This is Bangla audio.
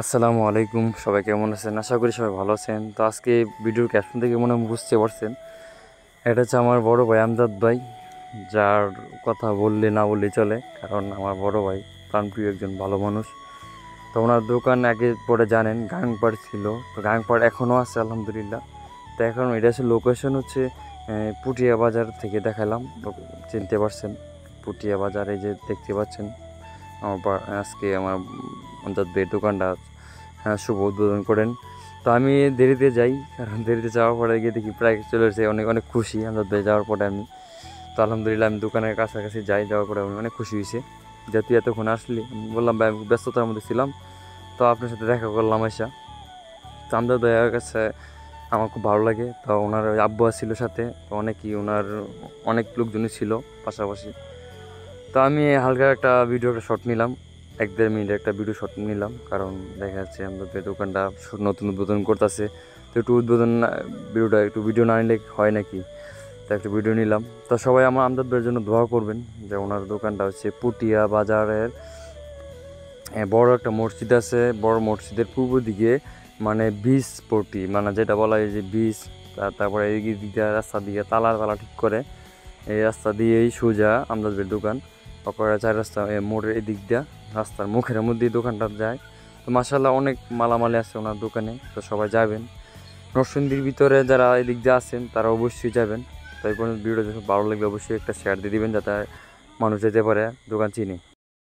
আসসালামু আলাইকুম, সবাই কেমন আছেন? আশা করি সবাই ভালো আছেন। তো আজকে ভিডিওর ক্যাপশন থেকে মনে হয় বুঝতে পারছেন, এটা হচ্ছে আমার বড় ভাই আমজাদ ভাই, যার কথা বললে না বললেই চলে, কারণ আমার বড় ভাই প্রাণপ্রিয় একজন ভালো মানুষ। তো ওনার দোকান আগে পরে জানেন গাংপাড় ছিল, তো গাংপাড় এখনও আছে আলহামদুলিল্লাহ। তো এখন এটা হচ্ছে লোকেশন হচ্ছে পুটিয়া বাজার থেকে দেখালাম, চিনতে পারছেন পুটিয়া বাজার, এই যে দেখতে পাচ্ছেন আজকে আমার আমজাদ ভাইয়ের দোকানটা শুভ উদ্বোধন করেন। তো আমি দেরিতে যাই, কারণ দেরিতে যাওয়ার পরে গিয়ে দেখি প্রায় চলে এসেছে, অনেক অনেক খুশি আমজাদ ভাই যাওয়ার পরে আমি। তো আলহামদুলিল্লাহ আমি দোকানের কাছাকাছি যাওয়ার পরে আমি অনেক খুশি হয়েছে যে তুই এতক্ষণ আসলি। আমি বললাম ভাই আমি ব্যস্ততার মধ্যে ছিলাম, তো আপনার সাথে দেখা করলাম এসা। তো আমজাদ ভাইয়ের কাছে আমার খুব ভালো লাগে। তো ওনার আব্বু ছিল সাথে, তো অনেকই ওনার অনেক লোকজনই ছিল পাশাপাশি। তো আমি হালকা একটা শট নিলাম, 1-1.5 মিনিটের একটা ভিডিও শট নিলাম, কারণ দেখা যাচ্ছে আমাদের দোকানটা নতুন উদ্বোধন করতেছে। তো একটু ভিডিও না নিলে হয় নাকি, তো একটা ভিডিও নিলাম। তো সবাই আমার আমজাদ ভাইয়ের জন্য দোয়া করবেন, যে ওনার দোকানটা হচ্ছে পুটিয়া বাজারের বড় একটা মসজিদ আছে, বড় মসজিদের পূর্ব দিকে, মানে বীজ পট্টি, মানে যেটা বলা হয় যে বীজ, তারপরে এই দিক দিয়ে রাস্তা দিয়ে তালা ঠিক করে এই রাস্তা দিয়েই সোজা আমজাদ ভাইয়ের দোকান। অপরা 4 রাস্তা মোড়ের এই দিক দিয়ে রাস্তার মুখের মধ্যেই দোকানটা যায়। তো মাশাআল্লাহ অনেক মালামালি আছে ওনার দোকানে, তো সবাই যাবেন। নরসিংদীর ভিতরে যারা এই দিক দিয়ে আছেন তারা অবশ্যই যাবেন। তো এই পর্যন্ত ভিডিওটা ভালো লাগলে অবশ্যই একটা শেয়ার দিয়ে দিবেন, যাতে মানুষ যেতে পারে দোকান চিনি।